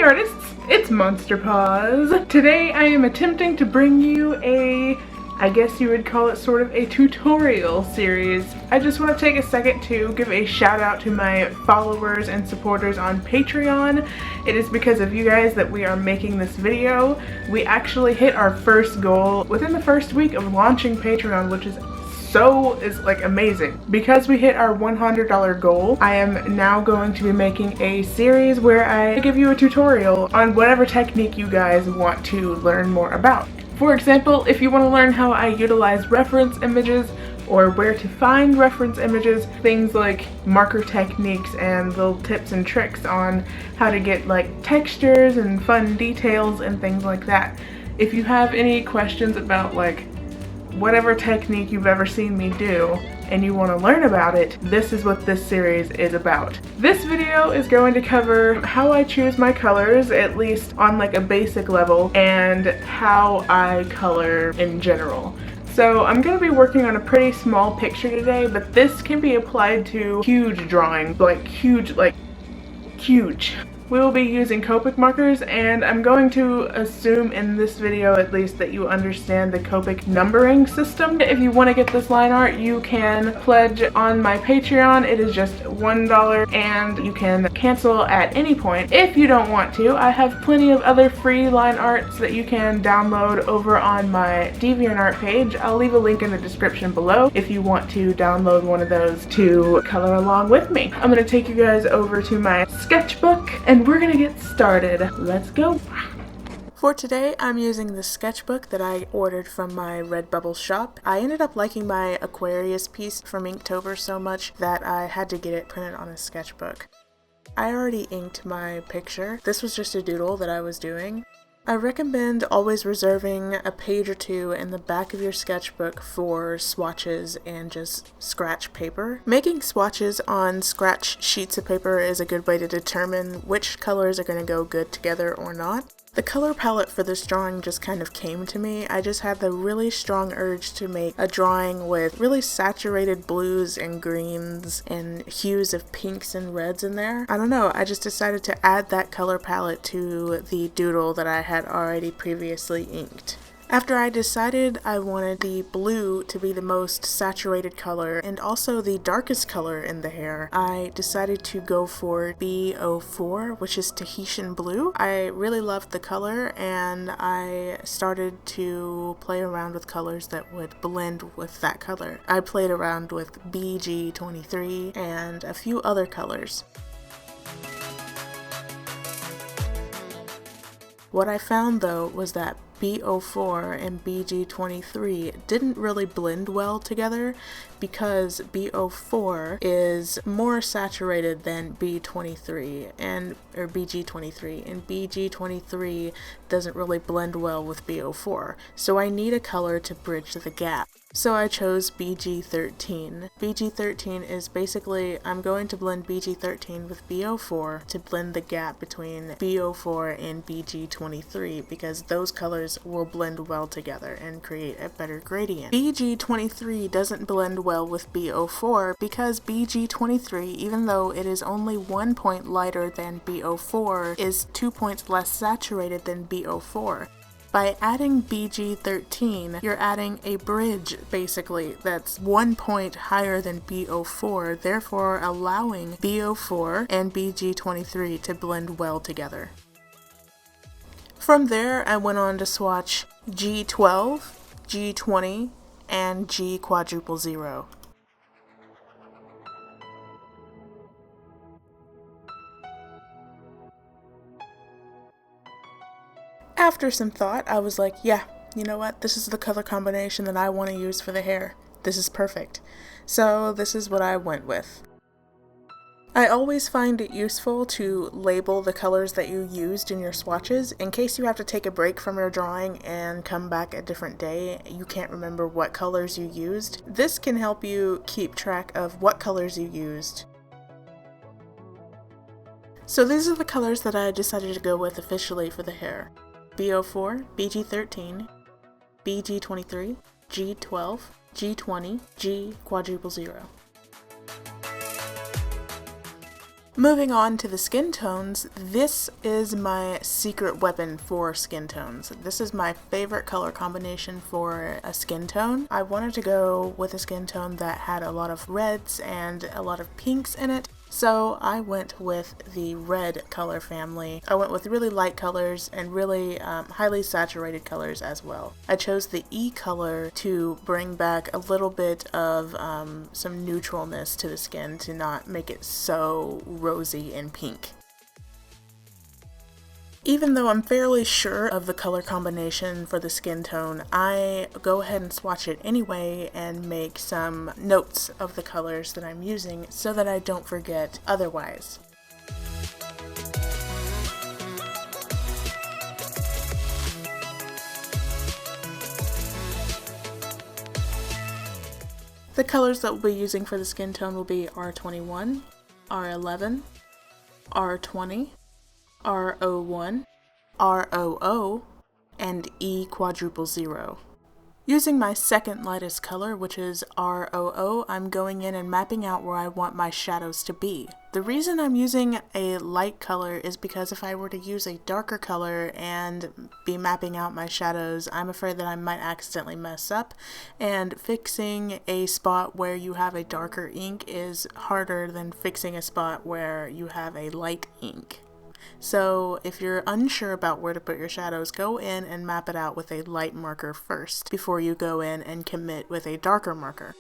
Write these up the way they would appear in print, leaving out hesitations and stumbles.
artists, it's Monsterpawss. Today I am attempting to bring you I guess you would call it sort of a tutorial series. I just want to take a second to give a shout out to my followers and supporters on Patreon. It is because of you guys that we are making this video. We actually hit our first goal within the first week of launching Patreon, which is amazing. Because we hit our $100 goal, I am now going to be making a series where I give you a tutorial on whatever technique you guys want to learn more about. For example, if you want to learn how I utilize reference images or where to find reference images, things like marker techniques and little tips and tricks on how to get like textures and fun details and things like that. If you have any questions about like whatever technique you've ever seen me do and you want to learn about it, this is what this series is about. This video is going to cover how I choose my colors, at least on like a basic level, and how I color in general. So I'm going to be working on a pretty small picture today, but this can be applied to huge drawings, like huge. We will be using Copic markers, and I'm going to assume in this video at least that you understand the Copic numbering system. If you want to get this line art, you can pledge on my Patreon. It is just $1 and you can cancel at any point. If you don't want to, I have plenty of other free line arts that you can download over on my DeviantArt page. I'll leave a link in the description below if you want to download one of those to color along with me. I'm going to take you guys over to my sketchbook and we're gonna get started. Let's go. For today, I'm using the sketchbook that I ordered from my Redbubble shop. I ended up liking my Aquarius piece from Inktober so much that I had to get it printed on a sketchbook. I already inked my picture. This was just a doodle that I was doing. I recommend always reserving a page or two in the back of your sketchbook for swatches and just scratch paper. Making swatches on scratch sheets of paper is a good way to determine which colors are going to go good together or not. The color palette for this drawing just kind of came to me. I just had the really strong urge to make a drawing with really saturated blues and greens and hues of pinks and reds in there. I don't know, I just decided to add that color palette to the doodle that I had already previously inked. After I decided I wanted the blue to be the most saturated color and also the darkest color in the hair, I decided to go for B04, which is Tahitian blue. I really loved the color and I started to play around with colors that would blend with that color. I played around with BG23 and a few other colors. What I found though was that B04 and BG23 didn't really blend well together because B04 is more saturated than B23 or BG23, and BG23 doesn't really blend well with B04. So I need a color to bridge the gap. So I chose BG13. BG13 is basically, I'm going to blend BG13 with B04 to blend the gap between B04 and BG23 because those colors will blend well together and create a better gradient. BG23 doesn't blend well with B04 because BG23, even though it is only 1 point lighter than B04, is 2 points less saturated than B04. By adding BG13, you're adding a bridge, basically, that's 1 point higher than B04, therefore allowing B04 and BG23 to blend well together. From there, I went on to swatch G12, G20, and G0. After some thought, I was like, yeah, you know what, this is the color combination that I want to use for the hair. This is perfect. So this is what I went with. I always find it useful to label the colors that you used in your swatches in case you have to take a break from your drawing and come back a different day. You can't remember what colors you used. This can help you keep track of what colors you used. So these are the colors that I decided to go with officially for the hair. B04, BG13, BG23, G12, G20, G0. Moving on to the skin tones, this is my secret weapon for skin tones. This is my favorite color combination for a skin tone. I wanted to go with a skin tone that had a lot of reds and a lot of pinks in it. So I went with the red color family. I went with really light colors and really highly saturated colors as well. I chose the E color to bring back a little bit of some neutralness to the skin to not make it so rosy and pink. Even though I'm fairly sure of the color combination for the skin tone, I go ahead and swatch it anyway and make some notes of the colors that I'm using so that I don't forget otherwise. The colors that we'll be using for the skin tone will be R21, R11, R20, R01, ROO, and E00. Using my second lightest color, which is ROO, I'm going in and mapping out where I want my shadows to be. The reason I'm using a light color is because if I were to use a darker color and be mapping out my shadows, I'm afraid that I might accidentally mess up, and fixing a spot where you have a darker ink is harder than fixing a spot where you have a light ink. So if you're unsure about where to put your shadows, go in and map it out with a light marker first before you go in and commit with a darker marker.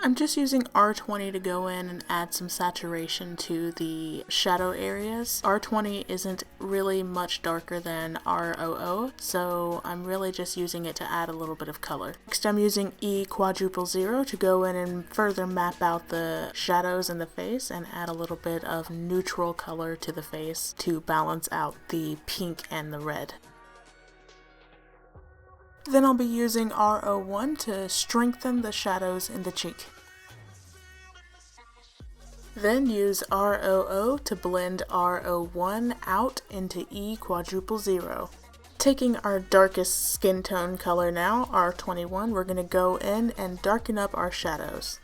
I'm just using R20 to go in and add some saturation to the shadow areas. R20 isn't really much darker than ROO, so I'm really just using it to add a little bit of color. Next, I'm using E00 to go in and further map out the shadows in the face and add a little bit of neutral color to the face to balance out the pink and the red. Then I'll be using R01 to strengthen the shadows in the cheek. Then use ROO to blend R01 out into E00. Taking our darkest skin tone color now, R21, we're going to go in and darken up our shadows.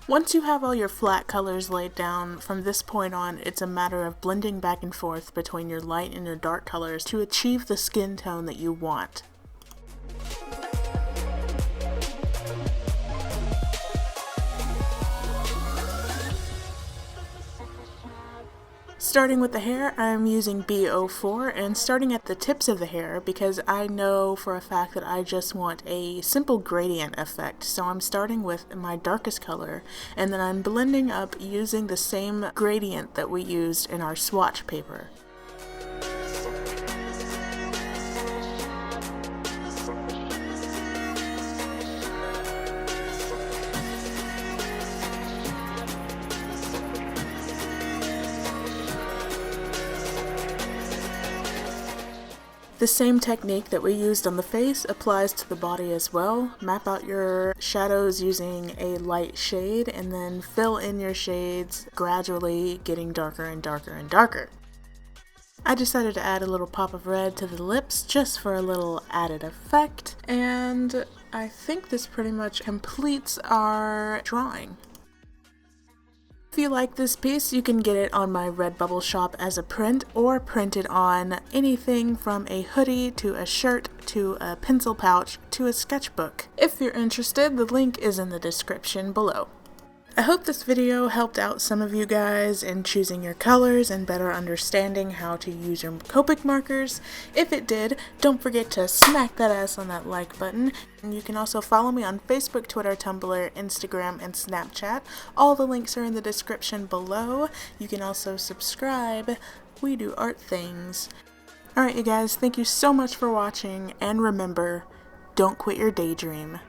Once you have all your flat colors laid down, from this point on, it's a matter of blending back and forth between your light and your dark colors to achieve the skin tone that you want. Starting with the hair, I'm using B04 and starting at the tips of the hair because I know for a fact that I just want a simple gradient effect. So I'm starting with my darkest color and then I'm blending up using the same gradient that we used in our swatch paper. The same technique that we used on the face applies to the body as well. Map out your shadows using a light shade and then fill in your shades, gradually getting darker and darker and darker. I decided to add a little pop of red to the lips just for a little added effect, and I think this pretty much completes our drawing. If you like this piece, you can get it on my Redbubble shop as a print or print it on anything from a hoodie to a shirt to a pencil pouch to a sketchbook. If you're interested, the link is in the description below. I hope this video helped out some of you guys in choosing your colors and better understanding how to use your Copic markers. If it did, don't forget to smack that ass on that like button. And you can also follow me on Facebook, Twitter, Tumblr, Instagram, and Snapchat. All the links are in the description below. You can also subscribe. We do art things. Alright you guys, thank you so much for watching, and remember, don't quit your daydream.